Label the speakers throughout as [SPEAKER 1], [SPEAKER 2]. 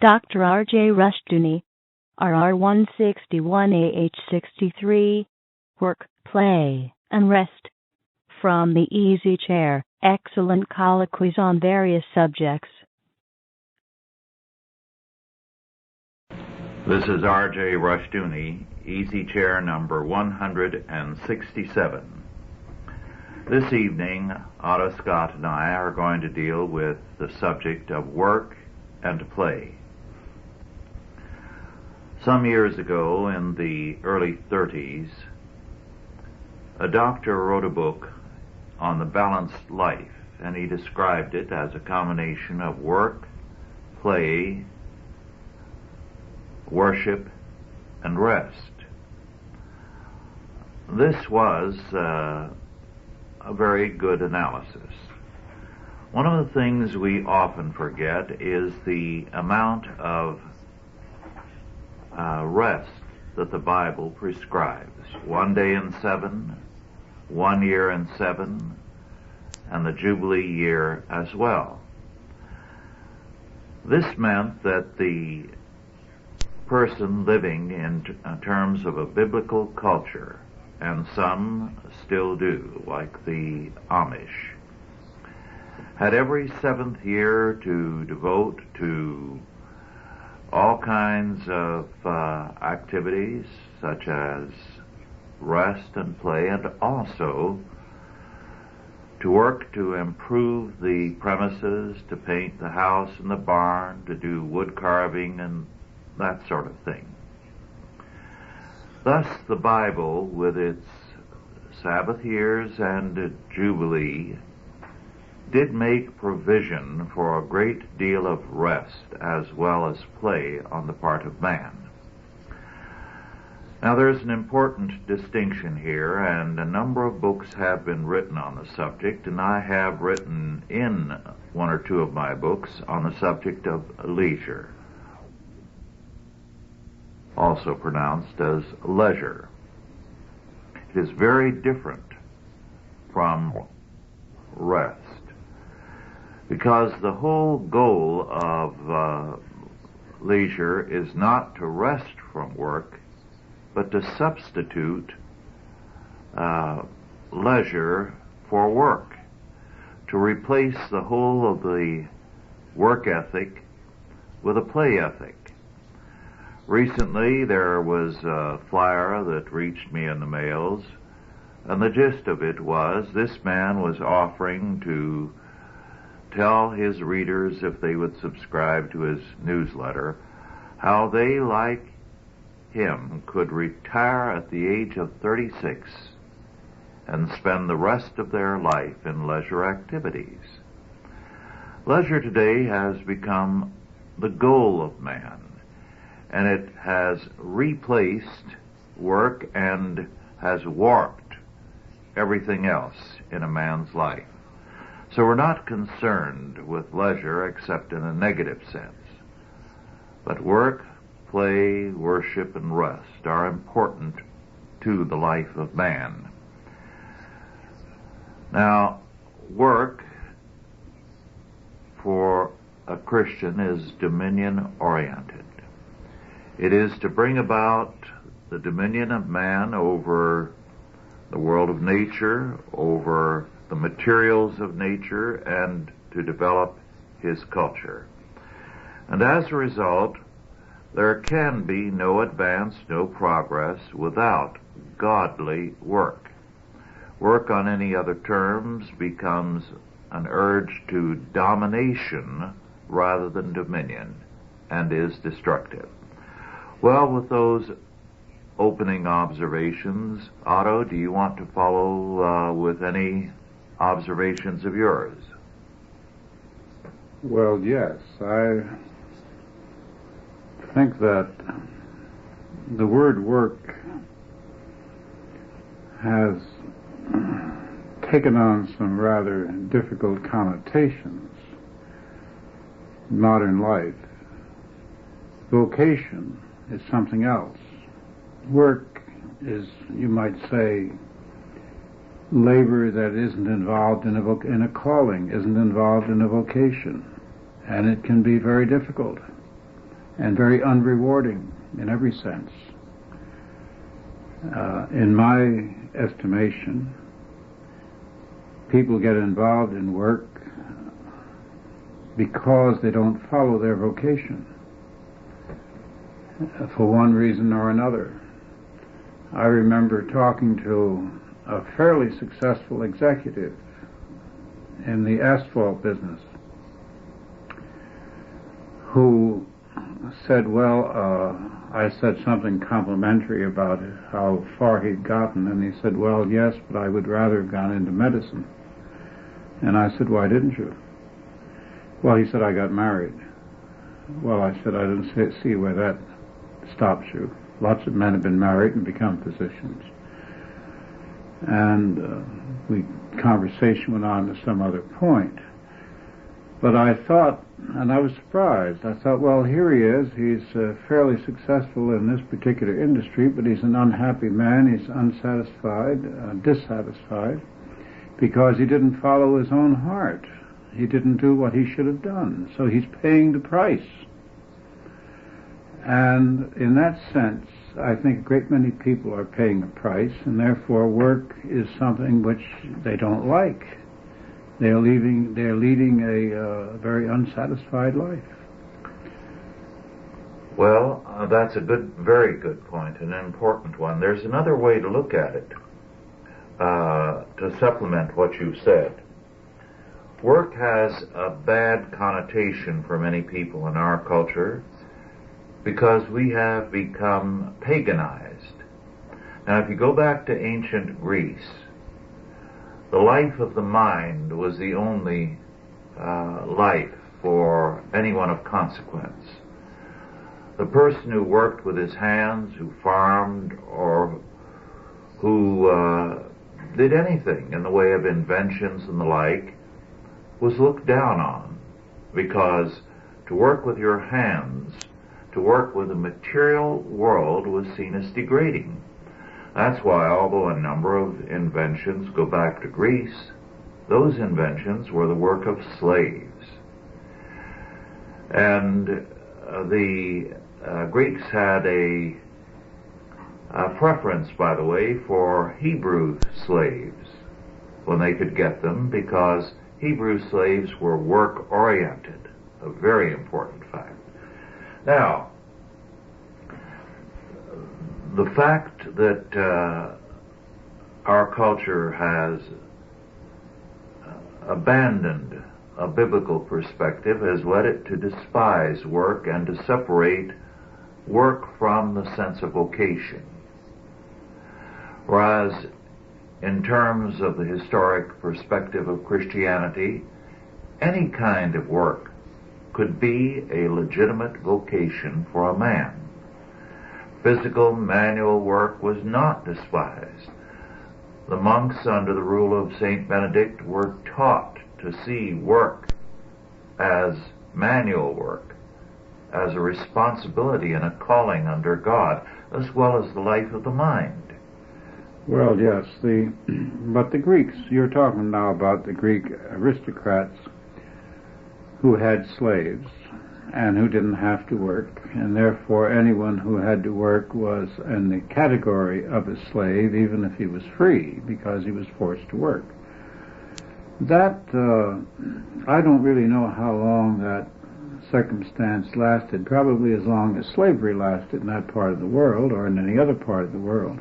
[SPEAKER 1] Dr. R.J. Rushdoony, RR161AH63, Work, Play, and Rest. From the Easy Chair, excellent colloquies on various subjects.
[SPEAKER 2] This is R.J. Rushdoony, Easy Chair number 167. This evening, Otto Scott and I are going to deal with the subject of work and play. Some years ago, in the early 30s, a doctor wrote a book on the balanced life, and he described it as a combination of work, play, worship, and rest. This was a very good analysis. One of the things we often forget is the amount of rest that the Bible prescribes. 1 day in 7, 1 year in 7, and the Jubilee year as well. This meant that the person living in terms of a biblical culture, and some still do, like the Amish, had every 7th year to devote to all kinds of activities such as rest and play, and also to work to improve the premises, to paint the house and the barn, to do wood carving and that sort of thing. Thus, the Bible, with its Sabbath years and Jubilee, did make provision for a great deal of rest as well as play on the part of man. Now, there's an important distinction here, and a number of books have been written on the subject, and I have written in 1 or 2 of my books on the subject of leisure, also pronounced as leisure. It is very different from rest, because the whole goal of leisure is not to rest from work, but to substitute leisure for work, to replace the whole of the work ethic with a play ethic. Recently, there was a flyer that reached me in the mails, and the gist of it was this man was offering to tell his readers, if they would subscribe to his newsletter, how they, like him, could retire at the age of 36 and spend the rest of their life in leisure activities. Leisure today has become the goal of man, and it has replaced work and has warped everything else in a man's life. So we're not concerned with leisure except in a negative sense. But work, play, worship, and rest are important to the life of man. Now, work for a Christian is dominion-oriented. It is to bring about the dominion of man over the world of nature, over the materials of nature, and to develop his culture. And as a result, there can be no advance, no progress without godly work. Work on any other terms becomes an urge to domination rather than dominion, and is destructive. Well, with those opening observations, Otto, do you want to follow with any observations of yours?
[SPEAKER 3] Well, yes. I think that the word work has taken on some rather difficult connotations in modern life. Vocation is something else. Work is, you might say, labor that isn't involved in a calling, isn't involved in a vocation, and it can be very difficult. and very unrewarding in every sense. In my estimation, people get involved in work because they don't follow their vocation for one reason or another. I remember talking to a fairly successful executive in the asphalt business who said, I said something complimentary about how far he'd gotten, and he said, well, yes, but I would rather have gone into medicine. And I said, why didn't you? Well, he said, I got married. Well, I said, I didn't see where that stops you. Lots of men have been married and become physicians. And conversation went on to some other point. But I thought, and I was surprised, I thought, well, here he is, he's fairly successful in this particular industry, but he's an unhappy man, he's unsatisfied, dissatisfied, because he didn't follow his own heart. He didn't do what he should have done, so he's paying the price. And in that sense, I think a great many people are paying a price, and therefore work is something which they don't like. They're leading a very unsatisfied life.
[SPEAKER 2] Well, that's a very good point, an important one. There's another way to look at it, to supplement what you said. Work has a bad connotation for many people in our culture because we have become paganized. Now, if you go back to ancient Greece, the life of the mind was the only life for anyone of consequence. The person who worked with his hands, who farmed, or who did anything in the way of inventions and the like, was looked down on, because to work with your hands, to work with the material world, was seen as degrading. That's why, although a number of inventions go back to Greece, those inventions were the work of slaves. And the Greeks had a preference, by the way, for Hebrew slaves when they could get them, because Hebrew slaves were work-oriented, a very important fact. Now, the fact that our culture has abandoned a biblical perspective has led it to despise work and to separate work from the sense of vocation. Whereas in terms of the historic perspective of Christianity, any kind of work could be a legitimate vocation for a man. Physical, manual work was not despised. The monks, under the rule of Saint Benedict, were taught to see work as manual work, as a responsibility and a calling under God, as well as the life of the mind.
[SPEAKER 3] Well, yes, but the Greeks, you're talking now about the Greek aristocrats who had slaves and who didn't have to work, and therefore anyone who had to work was in the category of a slave, even if he was free, because he was forced to work. That, I don't really know how long that circumstance lasted, probably as long as slavery lasted in that part of the world or in any other part of the world.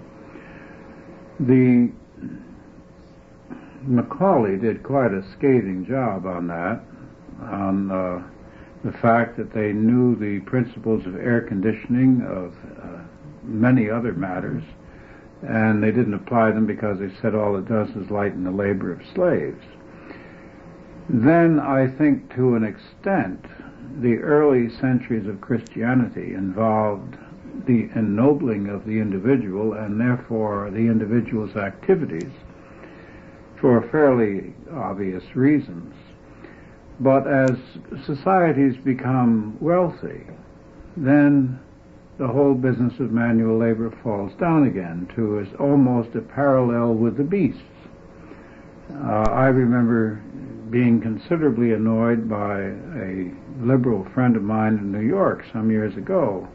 [SPEAKER 3] Macaulay did quite a scathing job on that, on the fact that they knew the principles of air conditioning, of many other matters, and they didn't apply them because they said all it does is lighten the labor of slaves. Then I think to an extent the early centuries of Christianity involved the ennobling of the individual and therefore the individual's activities for fairly obvious reasons. But as societies become wealthy, then the whole business of manual labor falls down again to almost a parallel with the beasts. I remember being considerably annoyed by a liberal friend of mine in New York some years ago,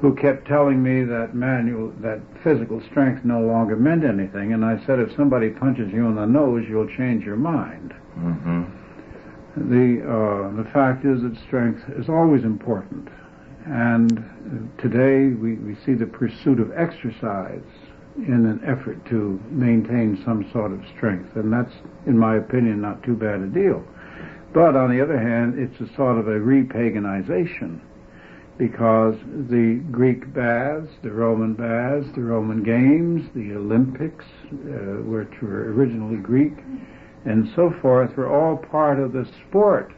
[SPEAKER 3] who kept telling me that physical strength no longer meant anything, and I said, if somebody punches you in the nose, you'll change your mind.
[SPEAKER 2] Mm-hmm.
[SPEAKER 3] The fact is that strength is always important, and today we see the pursuit of exercise in an effort to maintain some sort of strength, and that's, in my opinion, not too bad a deal. But on the other hand, it's a sort of a repaganization, because the Greek baths, the Roman games, the Olympics, which were originally Greek, and so forth, were all part of the sport.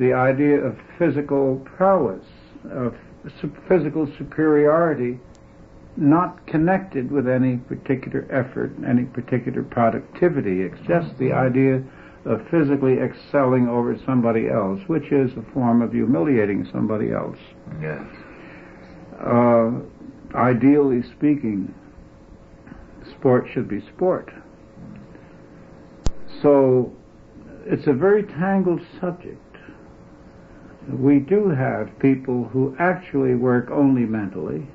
[SPEAKER 3] The idea of physical prowess, of physical superiority, not connected with any particular effort, any particular productivity. It's just the idea of physically excelling over somebody else, which is a form of humiliating somebody else.
[SPEAKER 2] Yes.
[SPEAKER 3] Ideally speaking, sport should be sport. So it's a very tangled subject. We do have people who actually work only mentally,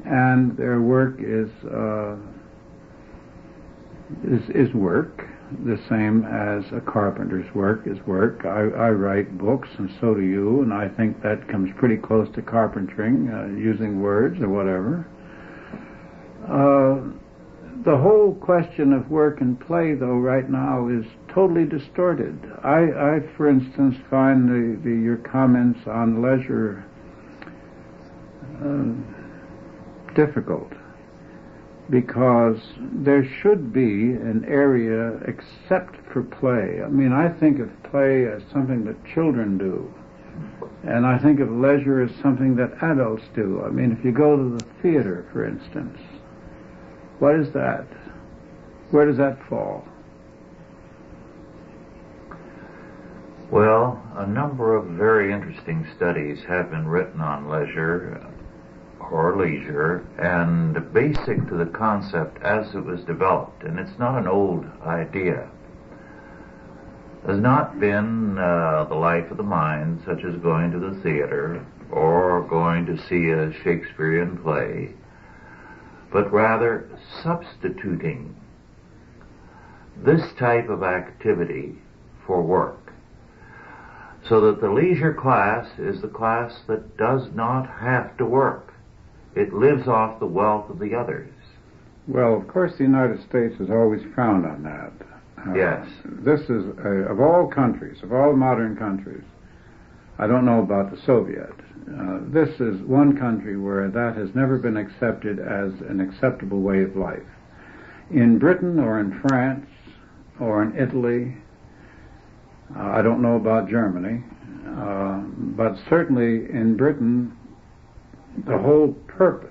[SPEAKER 3] and their work is work, the same as a carpenter's work is work. I write books, and so do you, and I think that comes pretty close to carpentering, using words or whatever. The whole question of work and play, though, right now is totally distorted. I for instance, find your comments on leisure difficult, because there should be an area except for play. I mean, I think of play as something that children do, and I think of leisure as something that adults do. I mean, if you go to the theater, for instance, what is that? Where does that fall?
[SPEAKER 2] Well, a number of very interesting studies have been written on leisure or leisure, and basic to the concept as it was developed, and it's not an old idea, has not been the life of the mind, such as going to the theater or going to see a Shakespearean play, but rather substituting this type of activity for work, so that the leisure class is the class that does not have to work. It lives off the wealth of the others.
[SPEAKER 3] Well, of course, the United States has always frowned on that.
[SPEAKER 2] Yes.
[SPEAKER 3] This is, of all countries, of all modern countries, I don't know about the Soviet, this is one country where that has never been accepted as an acceptable way of life. In Britain or in France or in Italy, I don't know about Germany, but certainly in Britain, the whole purpose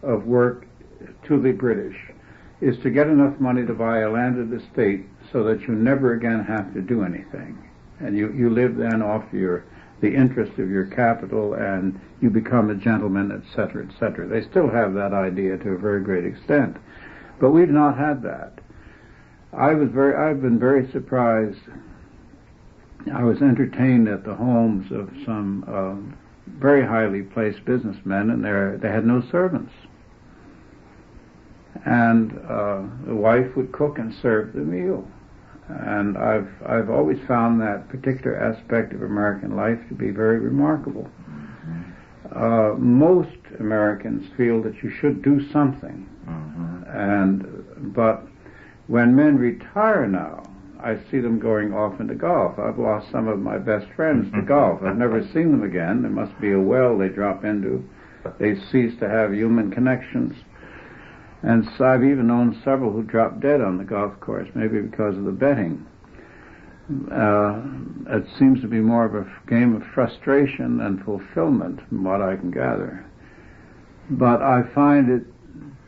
[SPEAKER 3] of work to the British is to get enough money to buy a landed estate so that you never again have to do anything. And you live then off the interest of your capital, and you become a gentleman, etc., etc. They still have that idea to a very great extent. But we've not had that. I've been very surprised. I was entertained at the homes of some very highly placed businessmen, and they had no servants. And the wife would cook and serve the meal. And I've always found that particular aspect of American life to be very remarkable. Most Americans feel that you should do something, but when men retire now, I see them going off into golf. I've lost some of my best friends to golf. I've never seen them again. There must be a well they drop into. They cease to have human connections. And so I've even known several who dropped dead on the golf course, maybe because of the betting. It seems to be more of a game of frustration than fulfillment, from what I can gather. But I find it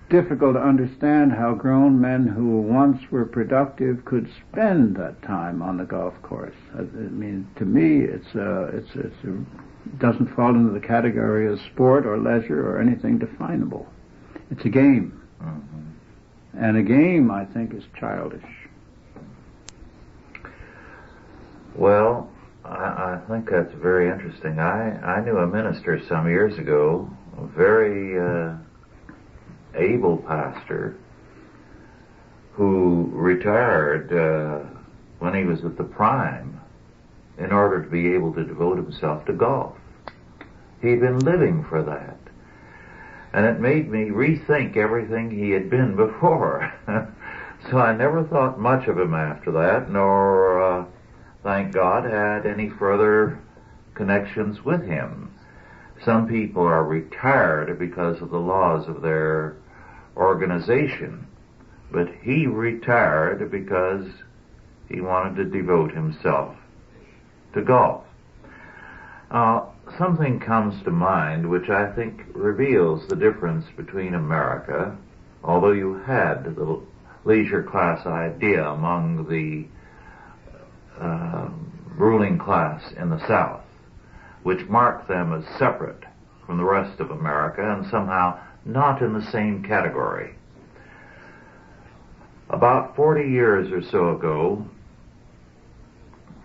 [SPEAKER 3] difficult to understand how grown men who once were productive could spend that time on the golf course. I mean, to me, it doesn't fall into the category of sport or leisure or anything definable. It's a game. And a game, I think, is childish.
[SPEAKER 2] Well, I think that's very interesting. I knew a minister some years ago, a very able pastor, who retired when he was at the prime in order to be able to devote himself to golf. He'd been living for that. And it made me rethink everything he had been before. So I never thought much of him after that, nor, thank God, had any further connections with him. Some people are retired because of the laws of their organization, but he retired because he wanted to devote himself to golf. Something comes to mind which I think reveals the difference between America, although you had the leisure class idea among the ruling class in the South, which marked them as separate from the rest of America and somehow not in the same category. About 40 years or so ago,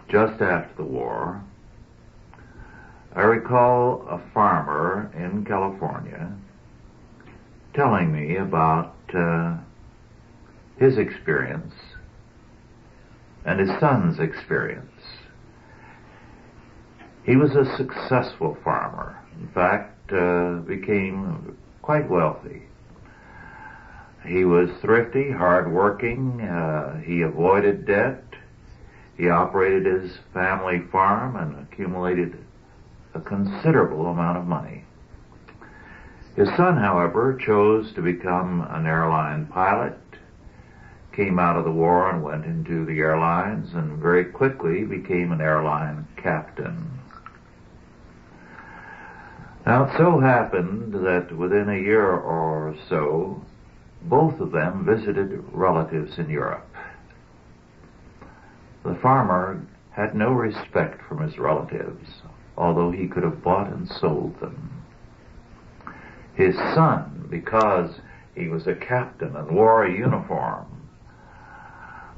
[SPEAKER 2] just after the war, I recall a farmer in California telling me about his experience and his son's experience. He was a successful farmer. In fact, became quite wealthy. He was thrifty, hard-working. He avoided debt. He operated his family farm and accumulated a considerable amount of money. His son, however, chose to become an airline pilot, came out of the war and went into the airlines, and very quickly became an airline captain. Now, it so happened that within a year or so, both of them visited relatives in Europe. The farmer had no respect from his relatives, although he could have bought and sold them. His son, because he was a captain and wore a uniform,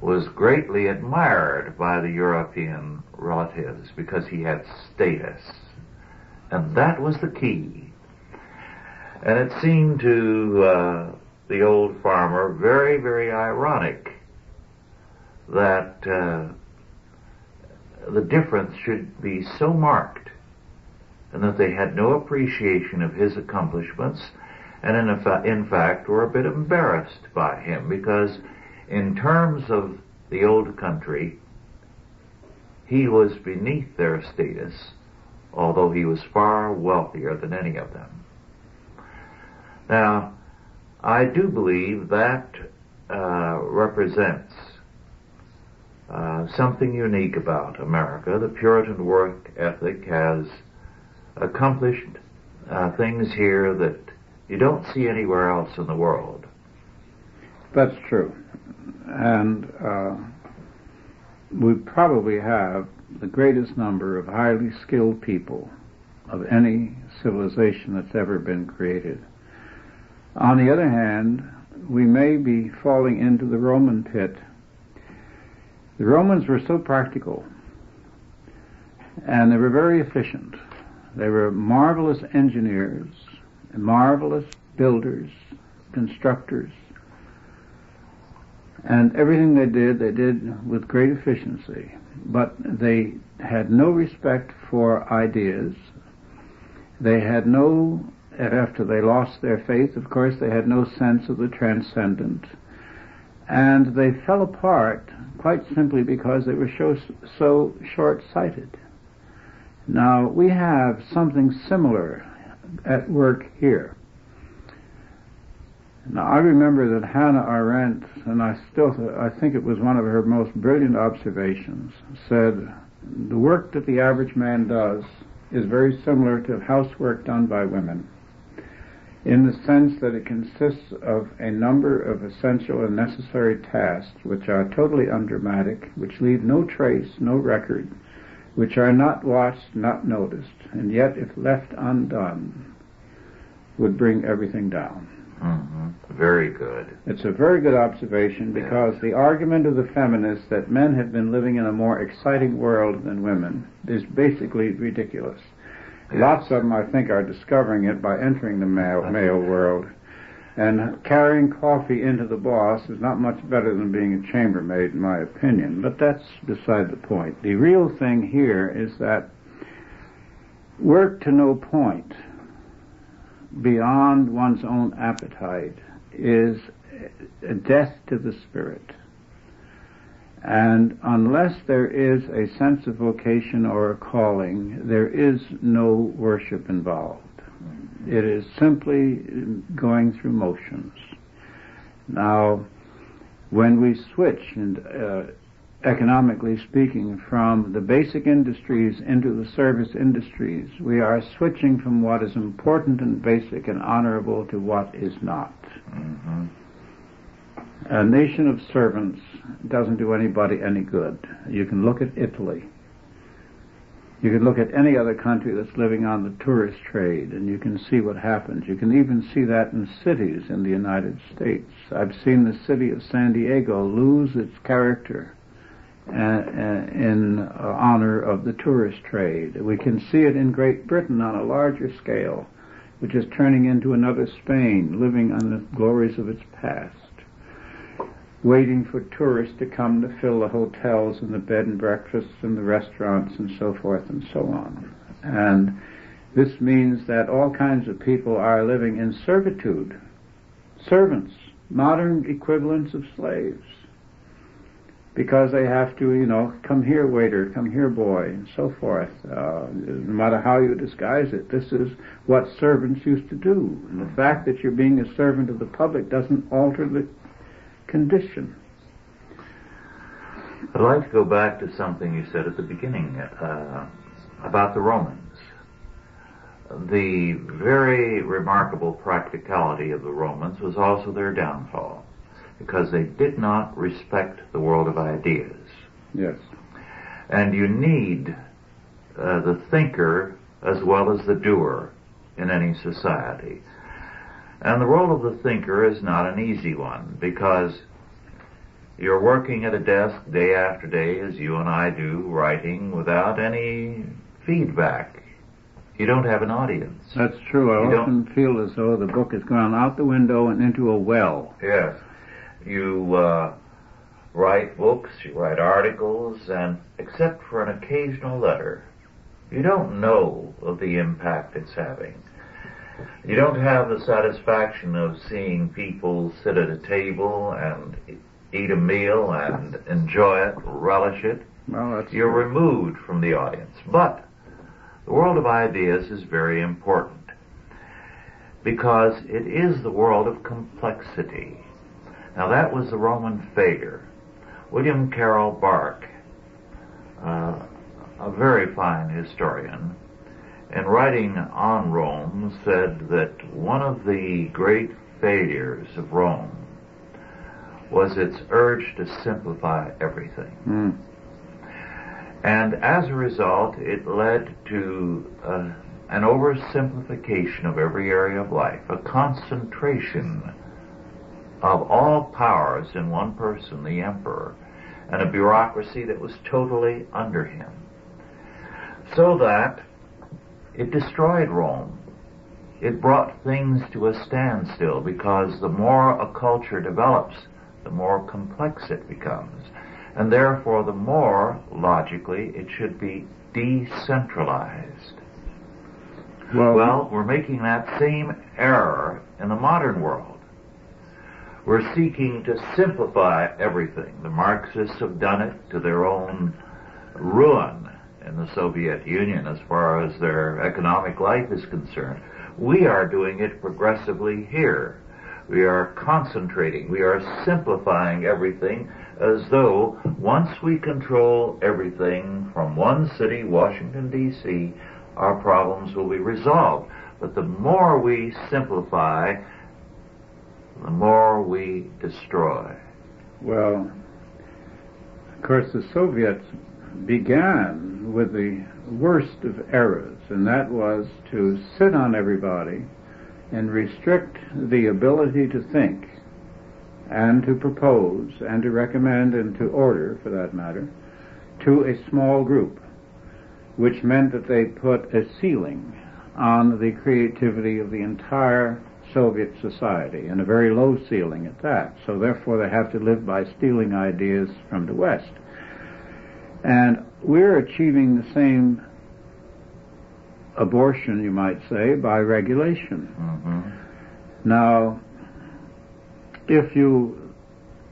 [SPEAKER 2] was greatly admired by the European relatives because he had status. And that was the key. And it seemed to the old farmer very, very ironic that the difference should be so marked, and that they had no appreciation of his accomplishments, and in fact were a bit embarrassed by him, because in terms of the old country, he was beneath their status, although he was far wealthier than any of them. Now, I do believe that represents something unique about America. The Puritan work ethic has accomplished things here that you don't see anywhere else in the world.
[SPEAKER 3] That's true. And we probably have the greatest number of highly skilled people of any civilization that's ever been created. On the other hand, we may be falling into the Roman pit. The Romans were so practical, and they were very efficient. They were marvelous engineers, marvelous builders, constructors, and everything they did with great efficiency. But they had no respect for ideas. They had no, after they lost their faith, of course, they had no sense of the transcendent. And they fell apart quite simply because they were so short-sighted. Now, we have something similar at work here. Now, I remember that Hannah Arendt, and I think it was one of her most brilliant observations, said, the work that the average man does is very similar to housework done by women, in the sense that it consists of a number of essential and necessary tasks which are totally undramatic, which leave no trace, no record, which are not watched, not noticed, and yet, if left undone, would bring everything down.
[SPEAKER 2] Very good.
[SPEAKER 3] It's a very good observation, because the argument of the feminists that men have been living in a more exciting world than women is basically ridiculous.
[SPEAKER 2] Yes.
[SPEAKER 3] Lots of them, I think, are discovering it by entering the male world. And carrying coffee into the boss is not much better than being a chambermaid, in my opinion. But that's beside the point. The real thing here is that work to no point beyond one's own appetite is a death to the spirit. And unless there is a sense of vocation or a calling, there is no worship involved. It is simply going through motions. Now, when we switch, and economically speaking, from the basic industries into the service industries, we are switching from what is important and basic and honorable to what is not.
[SPEAKER 2] Mm-hmm.
[SPEAKER 3] A nation of servants doesn't do anybody any good. You can look at Italy. You can look at any other country that's living on the tourist trade, and you can see what happens. You can even see that in cities in the United States. I've seen the city of San Diego lose its character in honor of the tourist trade. We can see it in Great Britain on a larger scale, which is turning into another Spain, living on the glories of its past, waiting for tourists to come to fill the hotels and the bed and breakfasts and the restaurants and so forth and so on. And this means that all kinds of people are living in servitude, servants, modern equivalents of slaves, because they have to, come here, waiter, come here, boy, and so forth. No matter how you disguise it, this is what servants used to do. And the fact that you're being a servant of the public doesn't alter the condition.
[SPEAKER 2] I'd like to go back to something you said at the beginning about the Romans. The very remarkable practicality of the Romans was also their downfall, because they did not respect the world of ideas.
[SPEAKER 3] Yes.
[SPEAKER 2] And you need the thinker as well as the doer in any society. And the role of the thinker is not an easy one, because you're working at a desk day after day, as you and I do, writing without any feedback. You don't have an audience.
[SPEAKER 3] That's true. I often feel as though the book has gone out the window and into a well.
[SPEAKER 2] Yes. You write books, you write articles, and except for an occasional letter, you don't know of the impact it's having. You don't have the satisfaction of seeing people sit at a table and eat a meal and enjoy it, relish it.
[SPEAKER 3] Well,
[SPEAKER 2] You're removed from the audience. But the world of ideas is very important, because it is the world of complexity. Now, that was the Roman failure. William Carroll Bark, a very fine historian, in writing on Rome, said that one of the great failures of Rome was its urge to simplify everything. And as a result, it led to an oversimplification of every area of life, a concentration of all powers in one person, the emperor, and a bureaucracy that was totally under him. So that it destroyed Rome. It brought things to a standstill, because the more a culture develops, the more complex it becomes. And therefore, the more, logically, it should be decentralized. Well, we're making that same error in the modern world. We're seeking to simplify everything. The Marxists have done it to their own ruin in the Soviet Union as far as their economic life is concerned. We are doing it progressively here. We are concentrating. We are simplifying everything, as though once we control everything from one city, Washington, D.C., our problems will be resolved. But the more we simplify, the more we destroy.
[SPEAKER 3] Well, of course, the Soviets began with the worst of errors, and that was to sit on everybody and restrict the ability to think and to propose and to recommend and to order, for that matter, to a small group, which meant that they put a ceiling on the creativity of the entire Soviet society, and a very low ceiling at that. So therefore they have to live by stealing ideas from the West. And we're achieving the same abortion, you might say, by regulation.
[SPEAKER 2] Mm-hmm.
[SPEAKER 3] Now, if you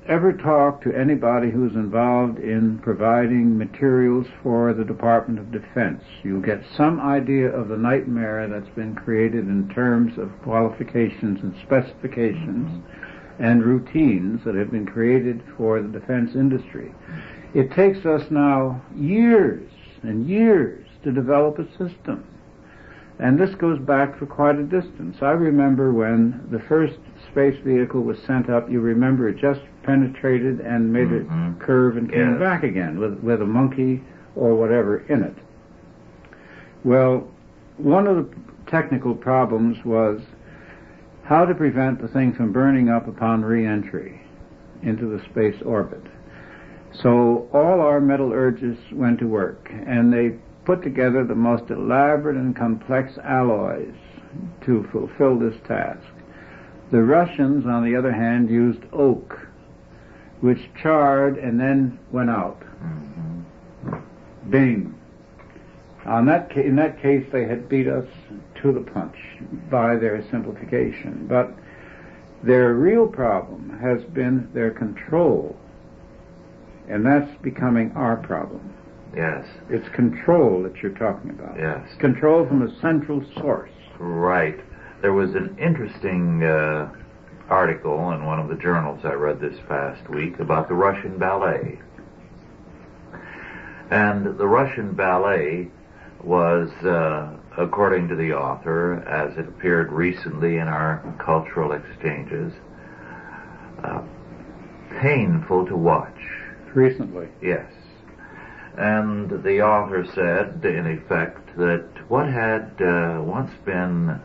[SPEAKER 3] ever talk to anybody who's involved in providing materials for the Department of Defense, you'll get some idea of the nightmare that's been created in terms of qualifications and specifications and routines that have been created for the defense industry. It takes us now years and years to develop a system. And this goes back for quite a distance. I remember when the first space vehicle was sent up, you remember it just penetrated and made a curve and came back again with a monkey or whatever in it. Well, one of the technical problems was how to prevent the thing from burning up upon re-entry into the space orbit. So all our metallurgists went to work, and they put together the most elaborate and complex alloys to fulfill this task. The Russians, on the other hand, used oak, which charred and then went out. Bing. In that case, they had beat us to the punch by their simplification. But their real problem has been their control, and that's becoming our problem.
[SPEAKER 2] Yes.
[SPEAKER 3] It's control that you're talking about.
[SPEAKER 2] Yes.
[SPEAKER 3] Control from a central source.
[SPEAKER 2] Right. There was an interesting article in one of the journals I read this past week about the Russian ballet. And the Russian ballet was, according to the author, as it appeared recently in our cultural exchanges, painful to watch.
[SPEAKER 3] Recently?
[SPEAKER 2] Yes. And the author said, in effect, that what had once been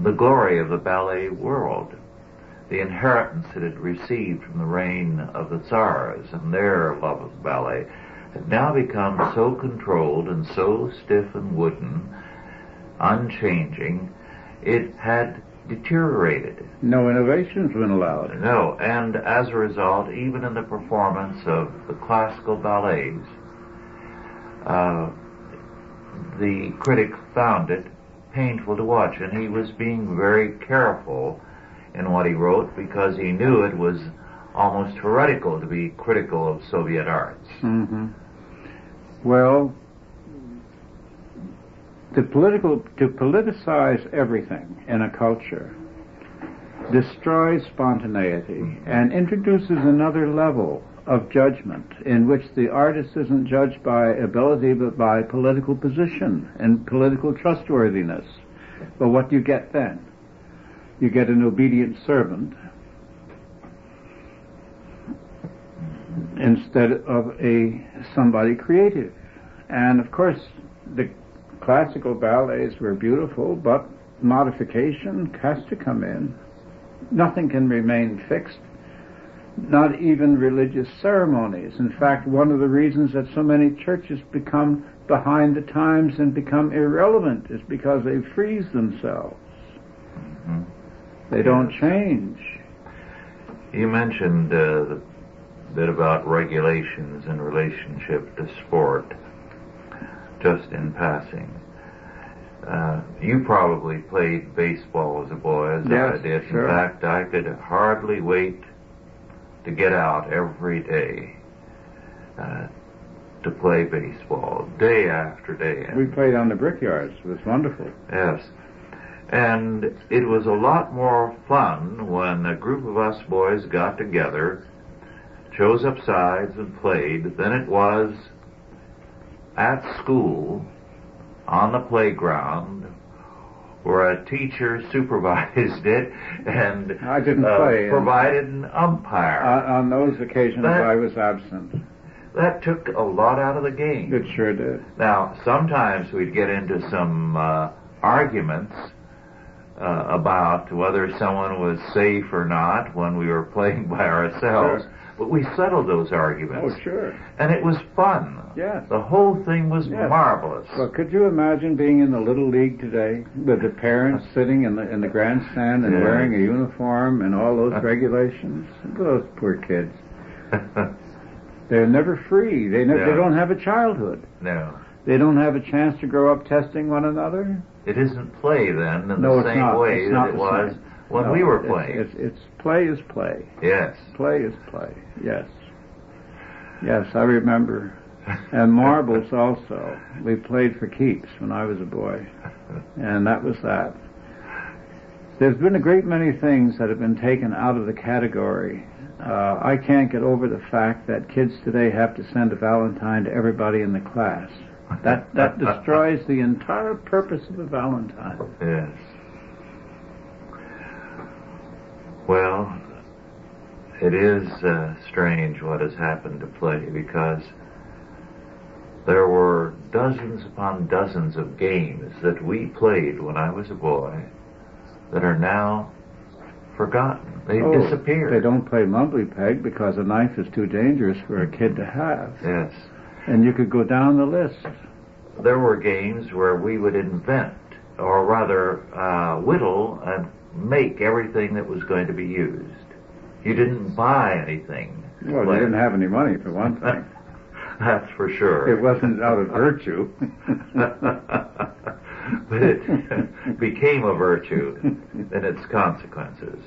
[SPEAKER 2] the glory of the ballet world, the inheritance it had received from the reign of the Tsars and their love of ballet, had now become so controlled and so stiff and wooden, unchanging, it had deteriorated.
[SPEAKER 3] No innovation's been allowed.
[SPEAKER 2] No, and as a result, even in the performance of the classical ballets, the critic found it painful to watch, and he was being very careful in what he wrote because he knew it was almost heretical to be critical of Soviet arts.
[SPEAKER 3] Mm-hmm. Well, to politicize everything in a culture destroys spontaneity and introduces another level of judgment in which the artist isn't judged by ability but by political position and political trustworthiness. But what do you get then? You get an obedient servant instead of somebody creative. And of course the classical ballets were beautiful, but modification has to come in. Nothing can remain fixed, not even religious ceremonies. In fact, one of the reasons that so many churches become behind the times and become irrelevant is because they freeze themselves.
[SPEAKER 2] Mm-hmm.
[SPEAKER 3] They don't change.
[SPEAKER 2] You mentioned the bit about regulations in relationship to sport, just in passing. You probably played baseball as a boy, as
[SPEAKER 3] Yes,
[SPEAKER 2] I did.
[SPEAKER 3] sure.
[SPEAKER 2] In fact, I could hardly wait to get out every day to play baseball, day after day.
[SPEAKER 3] We played on the brickyards. It was wonderful.
[SPEAKER 2] Yes. And it was a lot more fun when a group of us boys got together, chose up sides and played, than it was at school, on the playground, where a teacher supervised it and
[SPEAKER 3] I didn't play.
[SPEAKER 2] Provided an umpire.
[SPEAKER 3] On those occasions, I was absent.
[SPEAKER 2] That took a lot out of the game.
[SPEAKER 3] It sure did.
[SPEAKER 2] Now, sometimes we'd get into some arguments about whether someone was safe or not when we were playing by ourselves.
[SPEAKER 3] Sure.
[SPEAKER 2] But we settled those arguments.
[SPEAKER 3] Oh, sure.
[SPEAKER 2] And it was fun.
[SPEAKER 3] Yes.
[SPEAKER 2] The whole thing was
[SPEAKER 3] Yes.
[SPEAKER 2] marvelous.
[SPEAKER 3] Well, could you imagine being in the Little League today with the parents sitting in the grandstand and
[SPEAKER 2] Yes.
[SPEAKER 3] wearing a uniform and all those regulations? Those poor kids. They're never free. They don't have a childhood.
[SPEAKER 2] No.
[SPEAKER 3] They don't have a chance to grow up testing one another.
[SPEAKER 2] It isn't play then in
[SPEAKER 3] No,
[SPEAKER 2] the
[SPEAKER 3] it's
[SPEAKER 2] same
[SPEAKER 3] not.
[SPEAKER 2] way
[SPEAKER 3] It's
[SPEAKER 2] that
[SPEAKER 3] not
[SPEAKER 2] it
[SPEAKER 3] the
[SPEAKER 2] was
[SPEAKER 3] same.
[SPEAKER 2] when
[SPEAKER 3] No,
[SPEAKER 2] we were playing.
[SPEAKER 3] It's play is play.
[SPEAKER 2] Yes.
[SPEAKER 3] Play is play. Yes. Yes, I remember. And marbles also. We played for keeps when I was a boy. And that was that. There's been a great many things that have been taken out of the category. I can't get over the fact that kids today have to send a Valentine to everybody in the class. That destroys the entire purpose of a Valentine.
[SPEAKER 2] Yes. Well, it is strange what has happened to play, because there were dozens upon dozens of games that we played when I was a boy that are now forgotten. They disappeared.
[SPEAKER 3] They don't play mumbly peg because a knife is too dangerous for a kid to have.
[SPEAKER 2] Yes.
[SPEAKER 3] And you could go down the list.
[SPEAKER 2] There were games where we would invent, or rather whittle and make everything that was going to be used. You didn't buy anything.
[SPEAKER 3] Well, you didn't have any money, for one thing.
[SPEAKER 2] That's for sure.
[SPEAKER 3] It wasn't out of virtue.
[SPEAKER 2] But it became a virtue in its consequences.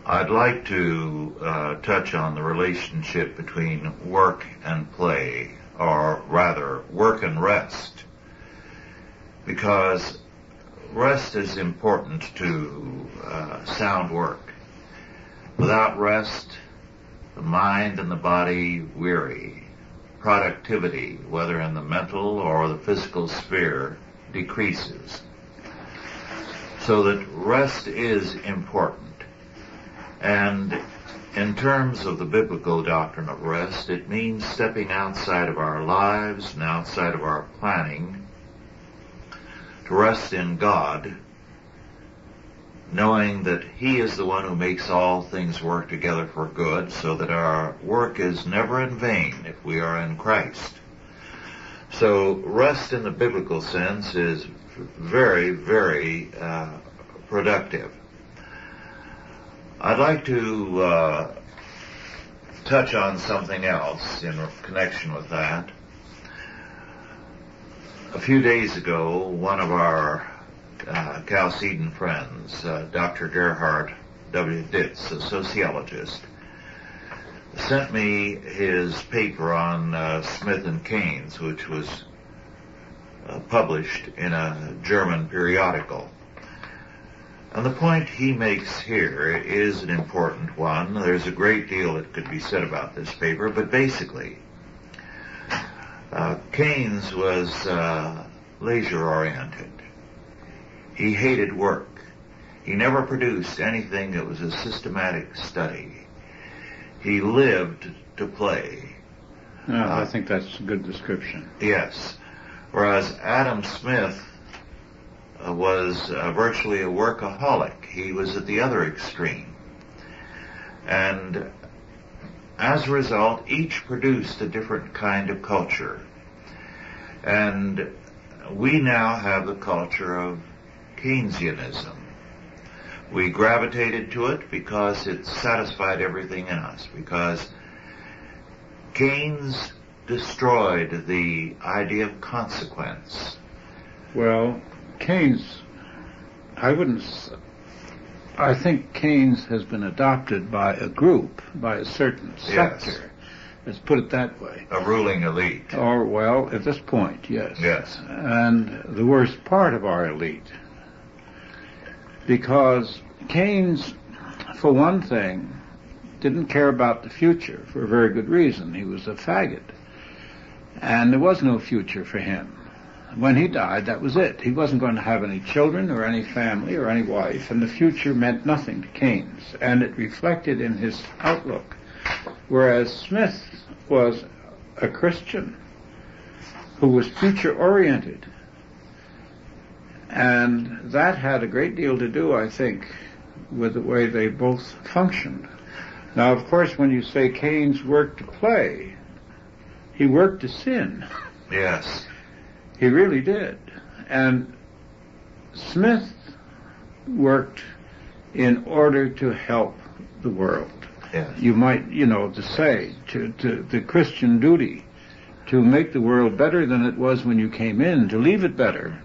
[SPEAKER 2] I'd like to touch on the relationship between work and play, or rather, work and rest, because rest is important to sound work. Without rest, the mind and the body weary. Productivity, whether in the mental or the physical sphere, decreases. So that rest is important. And in terms of the biblical doctrine of rest, it means stepping outside of our lives and outside of our planning to rest in God, knowing that He is the one who makes all things work together for good, so that our work is never in vain if we are in Christ. So rest in the biblical sense is very, very productive. I'd like to touch on something else in connection with that. A few days ago, one of our Chalcedon friends, Dr. Gerhard W. Ditz, a sociologist, sent me his paper on Smith and Keynes, which was published in a German periodical. And the point he makes here is an important one. There's a great deal that could be said about this paper, but basically, Keynes was leisure-oriented. He hated work. He never produced anything that was a systematic study. He lived to play.
[SPEAKER 3] I think that's a good description.
[SPEAKER 2] Yes. Whereas Adam Smith was virtually a workaholic. He was at the other extreme. And as a result, each produced a different kind of culture. And we now have the culture of Keynesianism. We gravitated to it because it satisfied everything in us, because Keynes destroyed the idea of consequence.
[SPEAKER 3] Well, Keynes, I think Keynes has been adopted by a group, by a certain sector.
[SPEAKER 2] Yes.
[SPEAKER 3] Let's put it that way.
[SPEAKER 2] A ruling elite.
[SPEAKER 3] Or, well, at this point, yes.
[SPEAKER 2] Yes.
[SPEAKER 3] And the worst part of our elite. Because Keynes, for one thing, didn't care about the future for a very good reason. He was a faggot. And there was no future for him. When he died, that was it. He wasn't going to have any children or any family or any wife, and the future meant nothing to Keynes. And it reflected in his outlook. Whereas Smith was a Christian who was future-oriented. And that had a great deal to do, I think, with the way they both functioned. Now, of course, when you say Keynes worked to play, he worked to sin.
[SPEAKER 2] Yes.
[SPEAKER 3] He really did. And Smith worked in order to help the world.
[SPEAKER 2] Yes.
[SPEAKER 3] You might, to say, to the Christian duty, to make the world better than it was when you came in, to leave it better.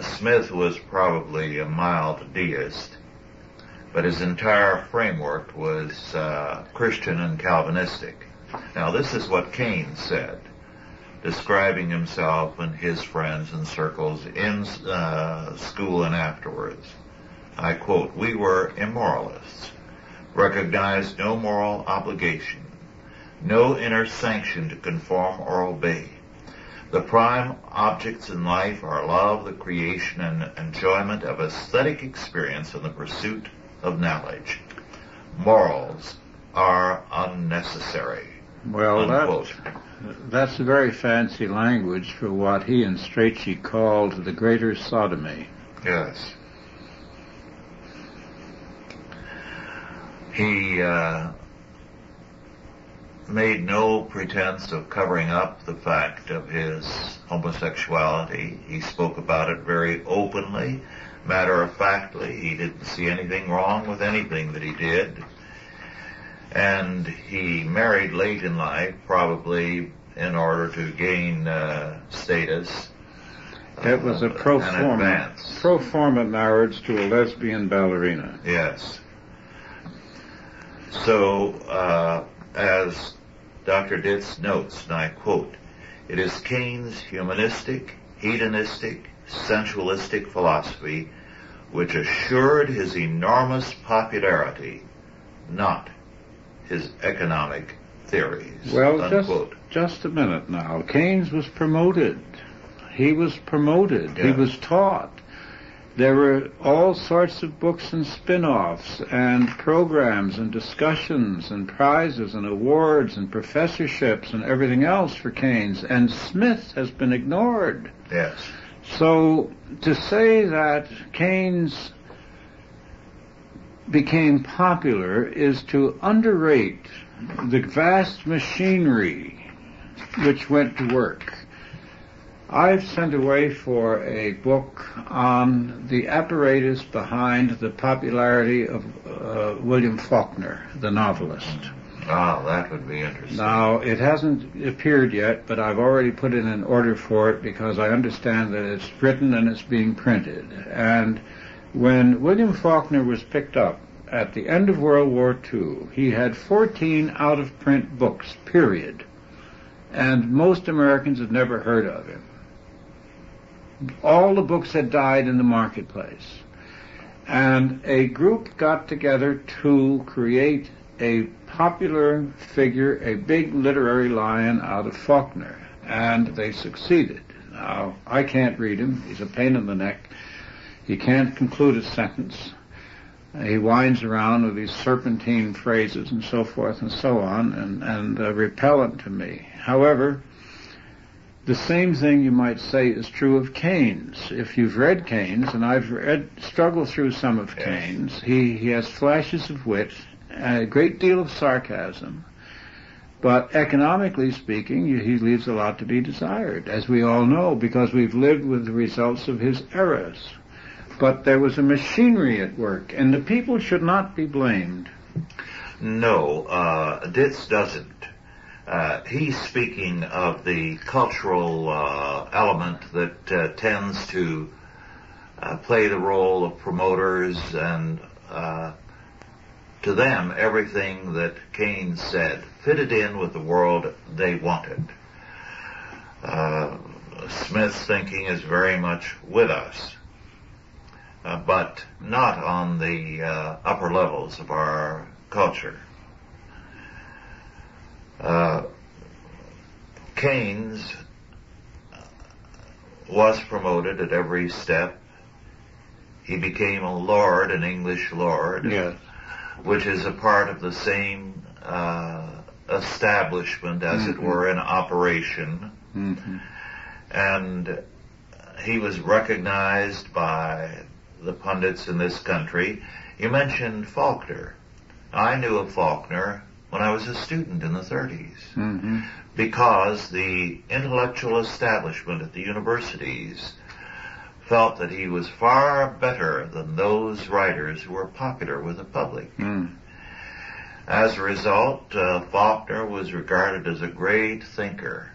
[SPEAKER 2] Smith was probably a mild deist, but his entire framework was Christian and Calvinistic. Now, this is what Keynes said, describing himself and his friends and circles in school and afterwards. I quote, "We were immoralists, recognized no moral obligation, no inner sanction to conform or obey. The prime objects in life are love, the creation and enjoyment of aesthetic experience and the pursuit of knowledge. Morals are unnecessary."
[SPEAKER 3] Well, that's very fancy language for what he and Strachey called the greater sodomy.
[SPEAKER 2] Yes. He made no pretense of covering up the fact of his homosexuality. He spoke about it very openly, matter-of-factly. He didn't see anything wrong with anything that he did. And he married late in life, probably in order to gain status.
[SPEAKER 3] It was a pro forma marriage to a lesbian ballerina.
[SPEAKER 2] Yes. So, as Dr. Ditz notes, and I quote, "It is Keynes' humanistic, hedonistic, sensualistic philosophy which assured his enormous popularity, not his economic theories."
[SPEAKER 3] Well,
[SPEAKER 2] unquote.
[SPEAKER 3] just a minute now. Keynes was promoted. He was promoted.
[SPEAKER 2] Yeah.
[SPEAKER 3] He was taught. There were all sorts of books and spin-offs and programs and discussions and prizes and awards and professorships and everything else for Keynes, and Smith has been ignored.
[SPEAKER 2] Yes.
[SPEAKER 3] So to say that Keynes became popular is to underrate the vast machinery which went to work. I've sent away for a book on the apparatus behind the popularity of William Faulkner, the novelist.
[SPEAKER 2] Ah, that would be interesting.
[SPEAKER 3] Now, it hasn't appeared yet, but I've already put in an order for it because I understand that it's written and it's being printed. And when William Faulkner was picked up at the end of World War II, he had 14 out-of-print books, period. And most Americans had never heard of him. All the books had died in the marketplace. And a group got together to create a popular figure, a big literary lion out of Faulkner. And they succeeded. Now, I can't read him. He's a pain in the neck. He can't conclude a sentence. He winds around with these serpentine phrases and so forth and so on, and repellent to me. However, the same thing you might say is true of Keynes. If you've read Keynes, and I've struggled through some of Keynes, he has flashes of wit, a great deal of sarcasm, but economically speaking, he leaves a lot to be desired, as we all know, because we've lived with the results of his errors. But there was a machinery at work, and the people should not be blamed.
[SPEAKER 2] No, Ditz doesn't. He's speaking of the cultural element that tends to play the role of promoters, and to them, everything that Keynes said fitted in with the world they wanted. Smith's thinking is very much with us, but not on the upper levels of our culture. Keynes was promoted at every step. He became a lord, an English lord,
[SPEAKER 3] Yes.
[SPEAKER 2] which is a part of the same establishment, as it were, in operation.
[SPEAKER 3] Mm-hmm.
[SPEAKER 2] And he was recognized by the pundits in this country. You mentioned Faulkner. I knew of Faulkner when I was a student in the 30s, because the intellectual establishment at the universities felt that he was far better than those writers who were popular with the public. As a result, Faulkner was regarded as a great thinker.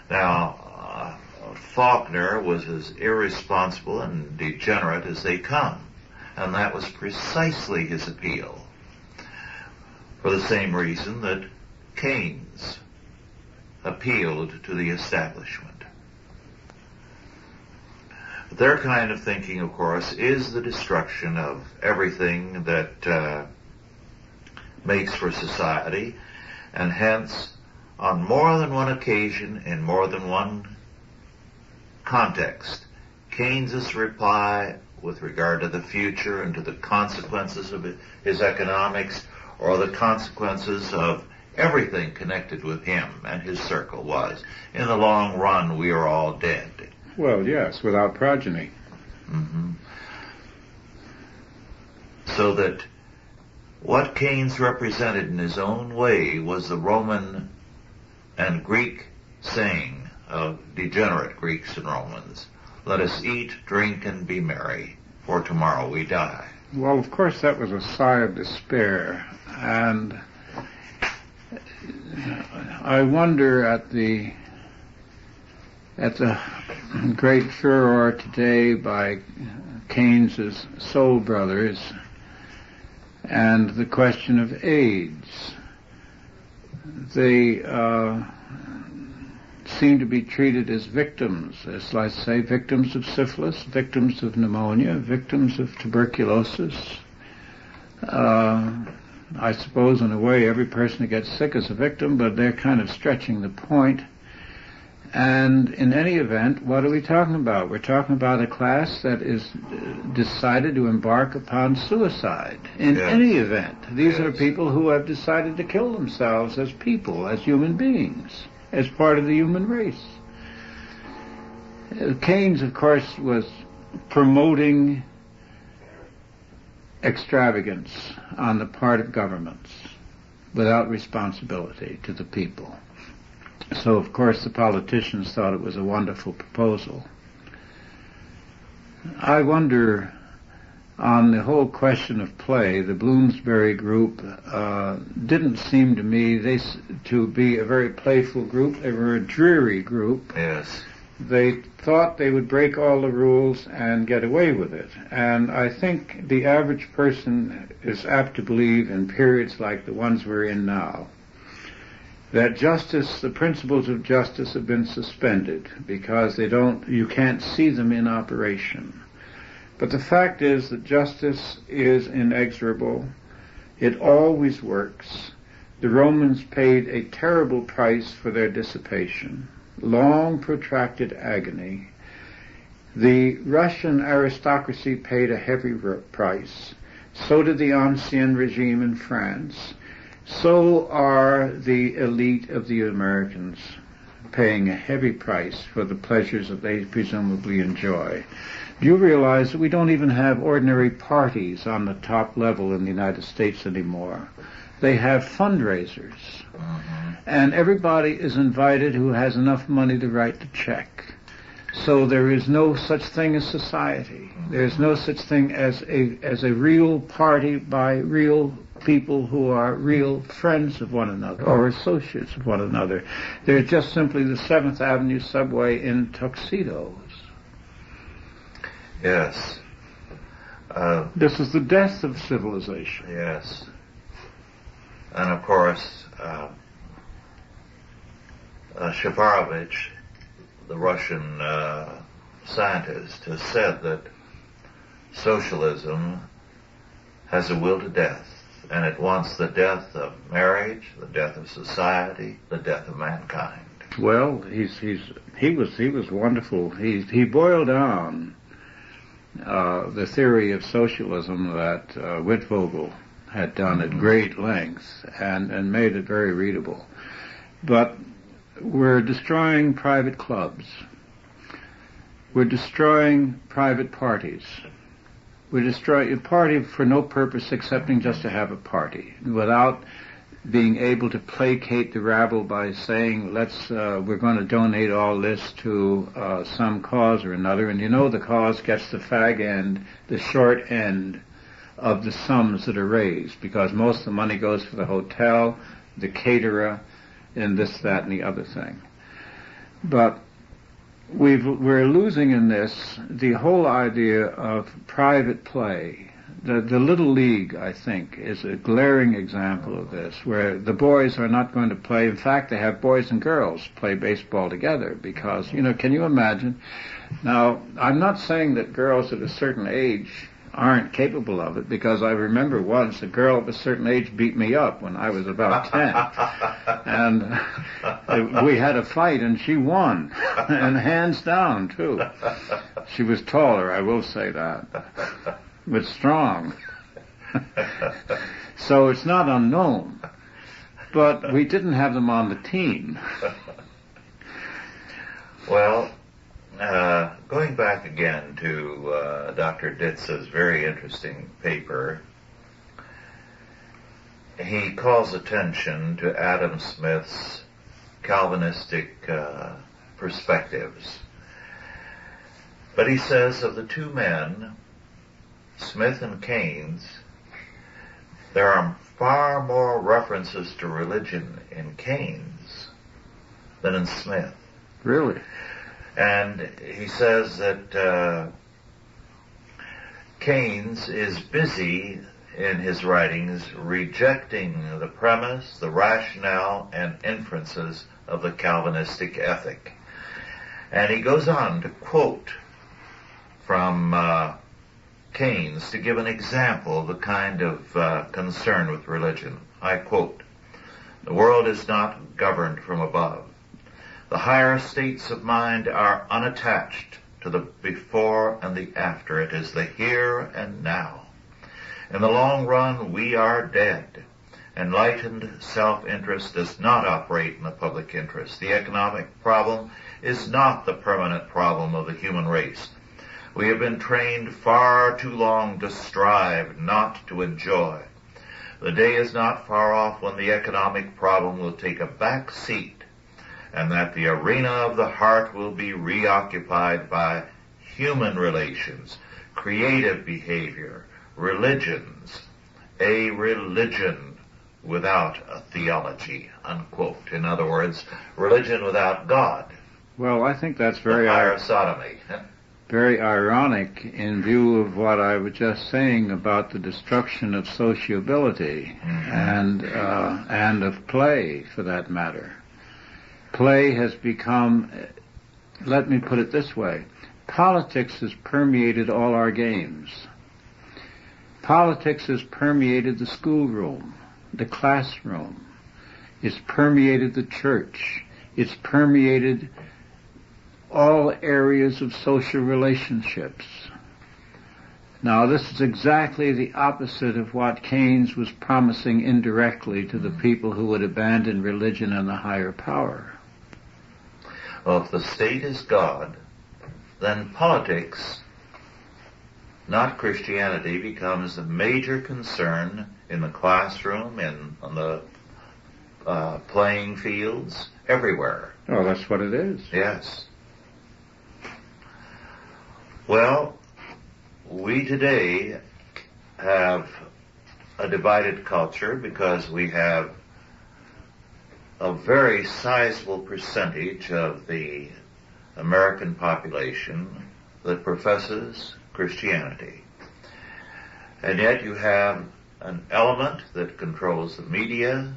[SPEAKER 2] Now, Faulkner was as irresponsible and degenerate as they come, and that was precisely his appeal, for the same reason that Keynes appealed to the establishment. Their kind of thinking, of course, is the destruction of everything that makes for society, and hence, on more than one occasion, in more than one context, Keynes's reply with regard to the future and to the consequences of his economics, or the consequences of everything connected with him and his circle, was, in the long run, we are all dead.
[SPEAKER 3] Well, yes, without progeny.
[SPEAKER 2] So that what Keynes represented in his own way was the Roman and Greek saying of degenerate Greeks and Romans, "Let us eat, drink, and be merry, for tomorrow we die."
[SPEAKER 3] Well, of course, that was a sigh of despair, and I wonder at the great furor today by Keynes's soul brothers and the question of AIDS. They seem to be treated as victims, as let's say victims of syphilis, victims of pneumonia, victims of tuberculosis. I suppose in a way every person who gets sick is a victim, but they're kind of stretching the point. And in any event, what are we talking about? We're talking about a class that is decided to embark upon suicide. In any event, these are people who have decided to kill themselves as people, as human beings, as part of the human race. Keynes, of course, was promoting extravagance on the part of governments without responsibility to the people. So, of course, the politicians thought it was a wonderful proposal. I wonder, on the whole question of play, the Bloomsbury group didn't seem to me to be a very playful group. They were a dreary group.
[SPEAKER 2] Yes.
[SPEAKER 3] They thought they would break all the rules and get away with it. And I think the average person is apt to believe in periods like the ones we're in now, that justice, the principles of justice have been suspended because you can't see them in operation. But the fact is that justice is inexorable. It always works. The Romans paid a terrible price for their dissipation, long protracted agony. The Russian aristocracy paid a heavy price. So did the Ancien regime in France. So are the elite of the Americans paying a heavy price for the pleasures that they presumably enjoy. Do you realize that we don't even have ordinary parties on the top level in the United States anymore? They have fundraisers. And everybody is invited who has enough money to write the check. So there is no such thing as society. There is no such thing as a real party by real people who are real friends of one another or associates of one another. They're just simply the 7th Avenue subway in tuxedos.
[SPEAKER 2] Yes.
[SPEAKER 3] This is the death of civilization.
[SPEAKER 2] Yes. And of course, Shafarovich, the Russian scientist, has said that socialism has a will to death, and it wants the death of marriage, the death of society, the death of mankind.
[SPEAKER 3] Well, he was wonderful. He boiled down the theory of socialism that Wittfogel had done at great length and made it very readable. But we're destroying private clubs. We're destroying private parties. We destroy a party for no purpose excepting just to have a party, without being able to placate the rabble by saying, we're going to donate all this to some cause or another, and the cause gets the fag end, the short end of the sums that are raised, because most of the money goes for the hotel, the caterer, and this, that, and the other thing. But we're losing in this the whole idea of private play. The Little League, I think, is a glaring example of this, where the boys are not going to play. In fact, they have boys and girls play baseball together because, can you imagine? Now, I'm not saying that girls at a certain age aren't capable of it, because I remember once a girl of a certain age beat me up when I was about 10. And we had a fight and she won, and hands down, too. She was taller, I will say that, but strong. So it's not unknown. But we didn't have them on the team.
[SPEAKER 2] Well, going back again to Dr. Ditz's very interesting paper, he calls attention to Adam Smith's Calvinistic perspectives. But he says of the two men, Smith and Keynes, there are far more references to religion in Keynes than in Smith.
[SPEAKER 3] Really?
[SPEAKER 2] And he says that Keynes is busy in his writings rejecting the premise, the rationale, and inferences of the Calvinistic ethic. And he goes on to quote from Keynes to give an example of the kind of concern with religion. I quote, "The world is not governed from above. The higher states of mind are unattached to the before and the after. It is the here and now. In the long run, we are dead. Enlightened self-interest does not operate in the public interest. The economic problem is not the permanent problem of the human race. We have been trained far too long to strive, not to enjoy. The day is not far off when the economic problem will take a back seat, and that the arena of the heart will be reoccupied by human relations, creative behavior, religions, a religion without a theology," unquote. In other words, religion without God.
[SPEAKER 3] Well, I think that's very
[SPEAKER 2] higher sodomy.
[SPEAKER 3] Very ironic in view of what I was just saying about the destruction of sociability and of play, for that matter. Play has become, let me put it this way, politics has permeated all our games. Politics has permeated the schoolroom, the classroom. It's permeated the church. It's permeated all areas of social relationships. Now, this is exactly the opposite of what Keynes was promising indirectly to the people who would abandon religion and the higher power.
[SPEAKER 2] Well, if the state is God, then politics, not Christianity, becomes a major concern in the classroom and on the playing fields, everywhere.
[SPEAKER 3] Oh, that's what it is.
[SPEAKER 2] Yes. Well, we today have a divided culture because we have a very sizable percentage of the American population that professes Christianity. And yet you have an element that controls the media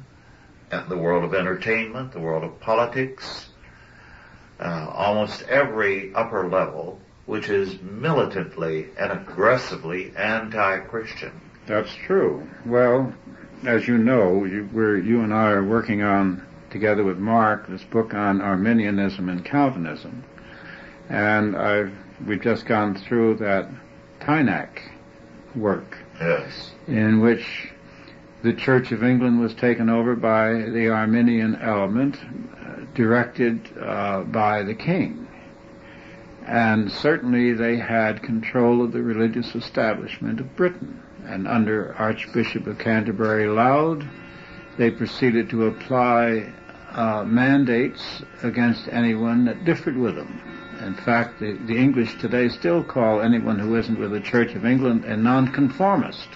[SPEAKER 2] and the world of entertainment, the world of politics, almost every upper level, which is militantly and aggressively anti-Christian.
[SPEAKER 3] That's true. Well, as you know, you and I are working on, together with Mark, this book on Arminianism and Calvinism. And we've just gone through that Tynak work.
[SPEAKER 2] Yes.
[SPEAKER 3] In which the Church of England was taken over by the Arminian element, directed by the king. And certainly they had control of the religious establishment of Britain. And under Archbishop of Canterbury Laud, they proceeded to apply mandates against anyone that differed with them. In fact, the English today still call anyone who isn't with the Church of England a nonconformist.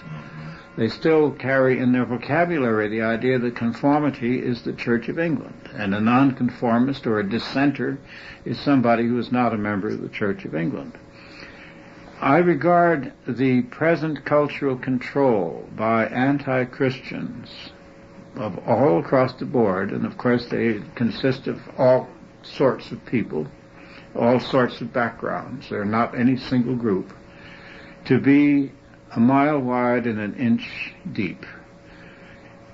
[SPEAKER 3] They still carry in their vocabulary the idea that conformity is the Church of England, and a nonconformist or a dissenter is somebody who is not a member of the Church of England. I regard the present cultural control by anti-Christians of all across the board, and of course they consist of all sorts of people, all sorts of backgrounds. They're not any single group, to be a mile wide and an inch deep.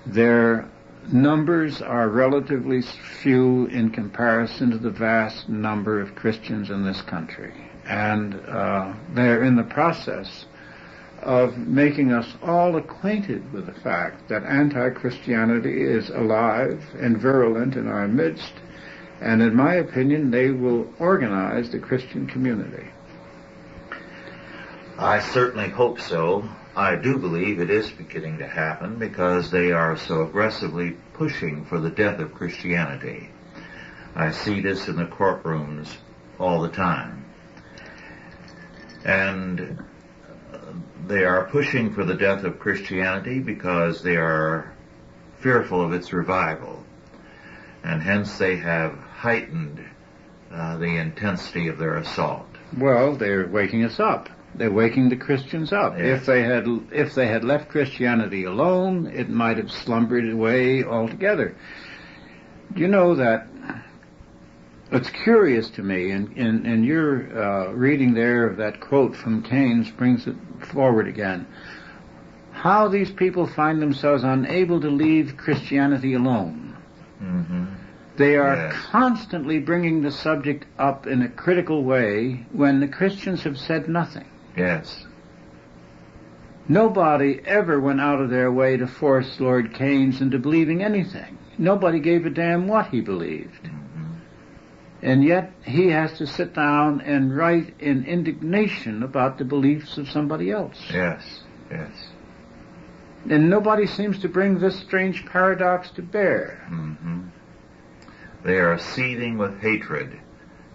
[SPEAKER 3] Their numbers are relatively few in comparison to the vast number of Christians in this country. And they're in the process of making us all acquainted with the fact that anti-Christianity is alive and virulent in our midst, and in my opinion, they will organize the Christian community.
[SPEAKER 2] I certainly hope so. I do believe it is beginning to happen because they are so aggressively pushing for the death of Christianity. I see this in the courtrooms all the time. And they are pushing for the death of Christianity because they are fearful of its revival. And hence they have heightened the intensity of their assault.
[SPEAKER 3] Well, they're waking us up. They're waking the Christians up.
[SPEAKER 2] Yes.
[SPEAKER 3] If they had left Christianity alone, it might have slumbered away altogether. Do you know that it's curious to me, and your reading there of that quote from Keynes brings it forward again, how these people find themselves unable to leave Christianity alone.
[SPEAKER 2] Mm-hmm.
[SPEAKER 3] They are
[SPEAKER 2] Yes.
[SPEAKER 3] constantly bringing the subject up in a critical way when the Christians have said nothing.
[SPEAKER 2] Yes.
[SPEAKER 3] Nobody ever went out of their way to force Lord Keynes into believing anything. Nobody gave a damn what he believed.
[SPEAKER 2] Mm-hmm.
[SPEAKER 3] And yet he has to sit down and write in indignation about the beliefs of somebody else.
[SPEAKER 2] Yes. Yes.
[SPEAKER 3] And nobody seems to bring this strange paradox to bear.
[SPEAKER 2] Mm-hmm. They are seething with hatred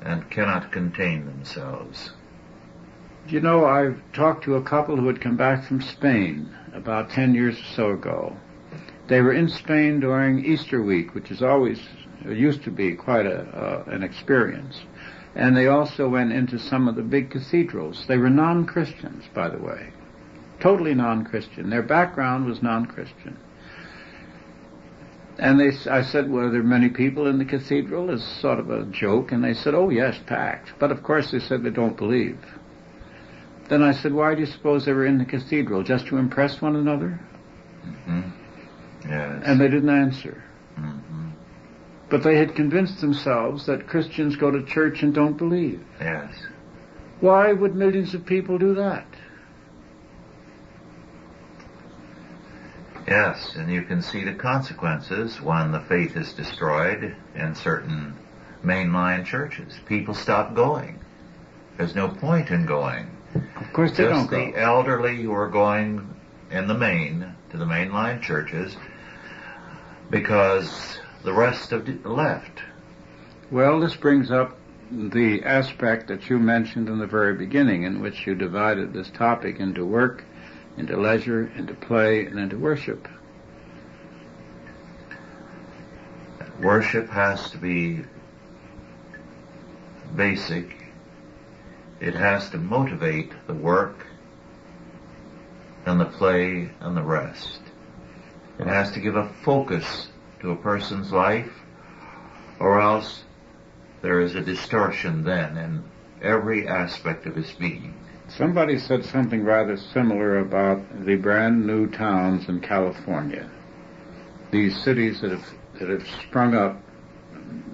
[SPEAKER 2] and cannot contain themselves.
[SPEAKER 3] You know, I've talked to a couple who had come back from Spain about 10 years or so ago. They were in Spain during Easter week, which is always, it used to be quite an experience. And they also went into some of the big cathedrals. They were non-Christians, by the way. Totally non-Christian. Their background was non-Christian. And I said, were there many people in the cathedral? As sort of a joke. And they said, oh yes, packed. But of course they said they don't believe. Then I said, why do you suppose they were in the cathedral? Just to impress one another?
[SPEAKER 2] Mm-hmm. Yes.
[SPEAKER 3] And they didn't answer.
[SPEAKER 2] Mm-hmm.
[SPEAKER 3] But they had convinced themselves that Christians go to church and don't believe.
[SPEAKER 2] Yes.
[SPEAKER 3] Why would millions of people do that?
[SPEAKER 2] Yes, and you can see the consequences when the faith is destroyed in certain mainline churches. People stop going. There's no point in going.
[SPEAKER 3] Of course they don't
[SPEAKER 2] Just
[SPEAKER 3] go.
[SPEAKER 2] the elderly who are going in the main to the mainline churches because the rest have left.
[SPEAKER 3] Well, this brings up the aspect that you mentioned in the very beginning, in which you divided this topic into work, into leisure, into play, and into worship.
[SPEAKER 2] Worship has to be basic. It has to motivate the work and the play and the rest. It has to give a focus to a person's life, or else there is a distortion then in every aspect of his being.
[SPEAKER 3] Somebody said something rather similar about the brand new towns in California. These cities that have sprung up,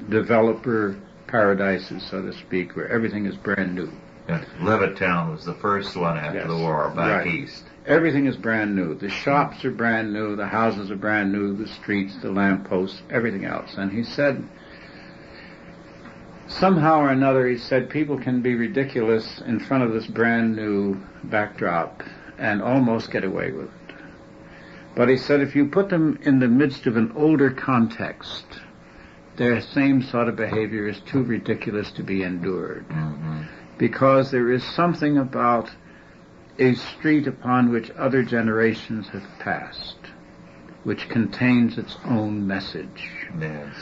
[SPEAKER 3] developer paradises, so to speak, where everything is brand new.
[SPEAKER 2] Yeah, Levittown was the first one after
[SPEAKER 3] Yes,
[SPEAKER 2] the war back
[SPEAKER 3] right.
[SPEAKER 2] east.
[SPEAKER 3] Everything is brand new. The shops are brand new, the houses are brand new, the streets, the lampposts, everything else. And he said, somehow or another, he said, people can be ridiculous in front of this brand new backdrop and almost get away with it. But he said if you put them in the midst of an older context, their same sort of behavior is too ridiculous to be endured.
[SPEAKER 2] Mm-hmm.
[SPEAKER 3] Because there is something about a street upon which other generations have passed, which contains its own message.
[SPEAKER 2] Yes.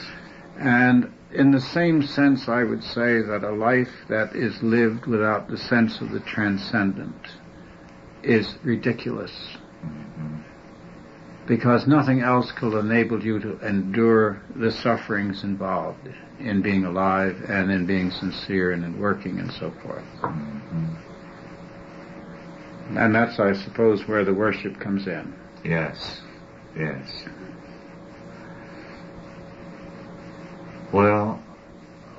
[SPEAKER 3] And in the same sense, I would say that a life that is lived without the sense of the transcendent is ridiculous.
[SPEAKER 2] Mm-hmm.
[SPEAKER 3] Because nothing else will enable you to endure the sufferings involved in being alive and in being sincere and in working and so forth.
[SPEAKER 2] Mm-hmm.
[SPEAKER 3] And that's, I suppose, where the worship comes in.
[SPEAKER 2] Yes, yes. Well,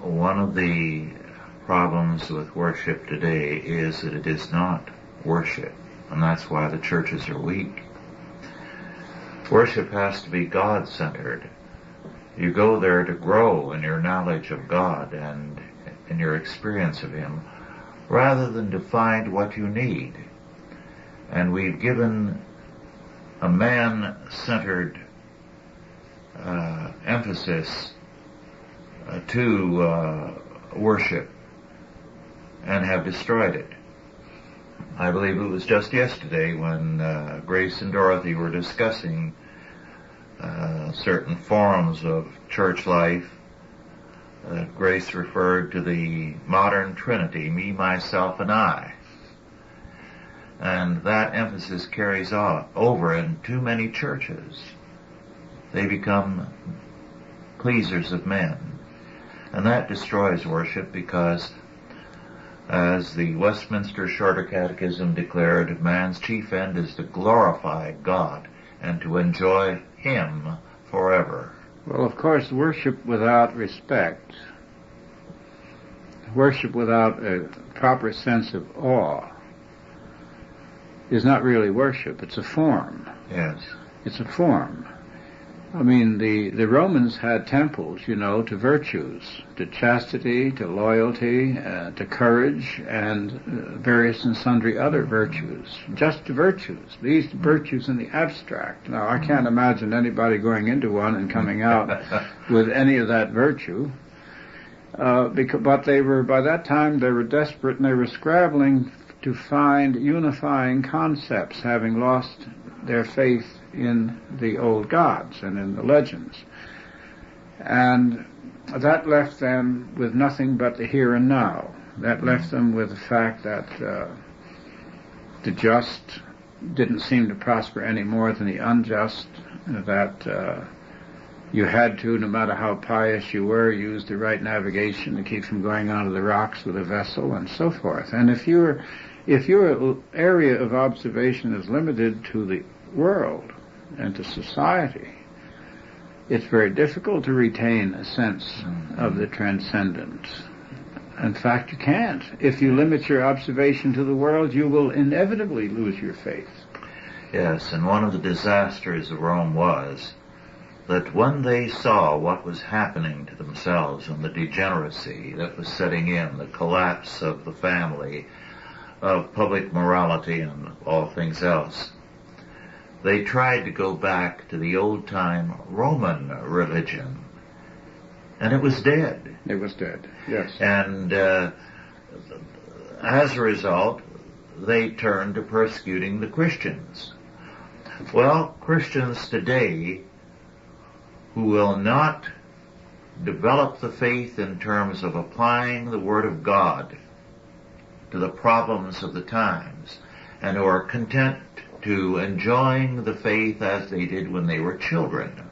[SPEAKER 2] one of the problems with worship today is that it is not worship, and that's why the churches are weak. Worship has to be God-centered. You go there to grow in your knowledge of God and in your experience of Him, rather than to find what you need. And we've given a man-centered emphasis to worship and have destroyed it. I believe it was just yesterday when Grace and Dorothy were discussing certain forms of church life. Grace referred to the modern Trinity, me, myself, and I. And that emphasis carries over in too many churches. They become pleasers of men. And that destroys worship because, as the Westminster Shorter Catechism declared, man's chief end is to glorify God and to enjoy Him forever.
[SPEAKER 3] Well, of course, worship without respect, worship without a proper sense of awe, is not really worship. It's a form.
[SPEAKER 2] Yes.
[SPEAKER 3] It's a form. I mean, the Romans had temples, to virtues, to chastity, to loyalty, to courage, and various and sundry other virtues. Just virtues. These virtues in the abstract. Now, I can't imagine anybody going into one and coming out with any of that virtue. But by that time, they were desperate and they were scrabbling to find unifying concepts, having lost their faith in the old gods and in the legends. And that left them with nothing but the here and now. That left them with the fact that the just didn't seem to prosper any more than the unjust, that you had to, no matter how pious you were, use the right navigation to keep from going onto the rocks with a vessel and so forth. And if your area of observation is limited to the world and to society, it's very difficult to retain a sense of the transcendent. In fact, you can't. If you limit your observation to the world, you will inevitably lose your faith.
[SPEAKER 2] Yes, and one of the disasters of Rome was that when they saw what was happening to themselves and the degeneracy that was setting in, the collapse of the family, of public morality and all things else, they tried to go back to the old-time Roman religion. And it was dead.
[SPEAKER 3] It was dead, yes.
[SPEAKER 2] And as a result, they turned to persecuting the Christians. Well, Christians today who will not develop the faith in terms of applying the Word of God to the problems of the times, and who are content to enjoying the faith as they did when they were children,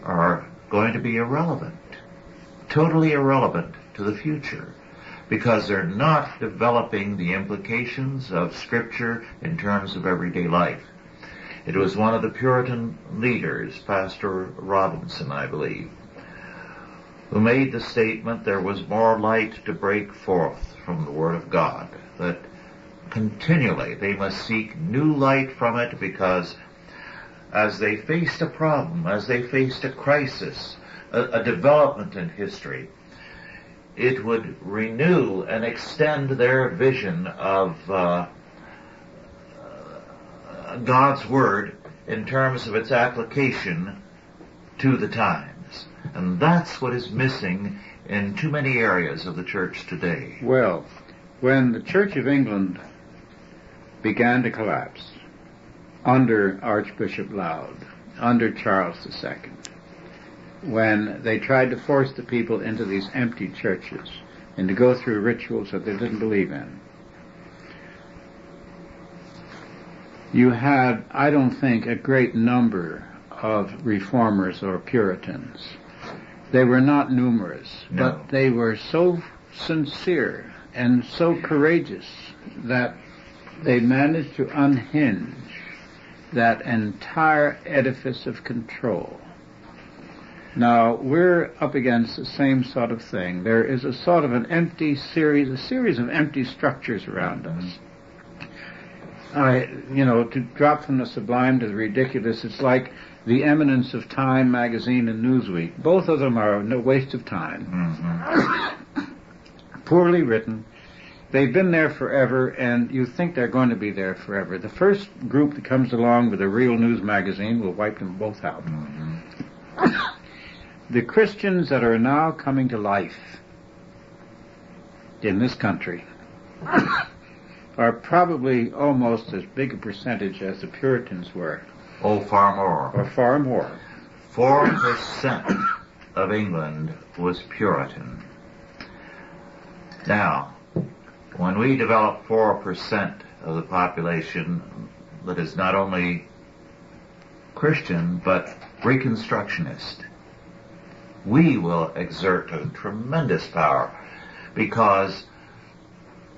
[SPEAKER 2] are going to be irrelevant, totally irrelevant to the future, because they're not developing the implications of Scripture in terms of everyday life. It was one of the Puritan leaders, Pastor Robinson, I believe, who made the statement there was more light to break forth from the Word of God, that continually they must seek new light from it, because as they faced a problem, as they faced a crisis, a development in history, it would renew and extend their vision of God's Word in terms of its application to the times. And that's what is missing in too many areas of the church today.
[SPEAKER 3] Well, when the Church of England began to collapse under Archbishop Laud, under Charles II, when they tried to force the people into these empty churches and to go through rituals that they didn't believe in, you had, I don't think, a great number of reformers or Puritans. They were not numerous, but they were so sincere and so courageous that they managed to unhinge that entire edifice of control. Now, we're up against the same sort of thing. There is a sort of an empty series, a series of empty structures around us. To drop from the sublime to the ridiculous, it's like the eminence of Time magazine and Newsweek. Both of them are no waste of time. Poorly written. They've been there forever, and you think they're going to be there forever. The first group that comes along with a real news magazine will wipe them both out. The Christians that are now coming to life in this country are probably almost as big a percentage as the Puritans were.
[SPEAKER 2] Oh, far more.
[SPEAKER 3] Or far more.
[SPEAKER 2] 4% of England was Puritan. Now, when we develop 4% of the population that is not only Christian, but Reconstructionist, we will exert a tremendous power, because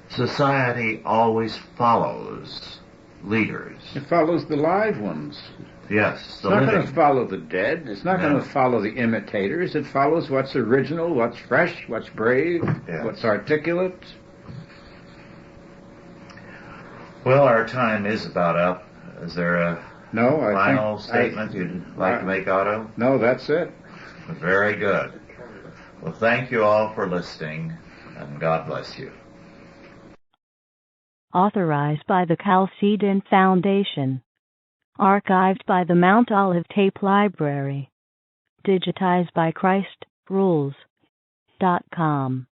[SPEAKER 2] society always follows leaders.
[SPEAKER 3] It follows the live ones.
[SPEAKER 2] Yes,
[SPEAKER 3] it's not going to follow the dead. It's not going to follow the imitators. It follows what's original, what's fresh, what's brave, what's articulate.
[SPEAKER 2] Well, our time is about up. Is there a final statement you'd like to make, Otto?
[SPEAKER 3] No, that's it.
[SPEAKER 2] Very good. Well, thank you all for listening, and God bless you.
[SPEAKER 1] Authorized by the Chalcedon Foundation. Archived by the Mount Olive Tape Library. Digitized by ChristRules.com.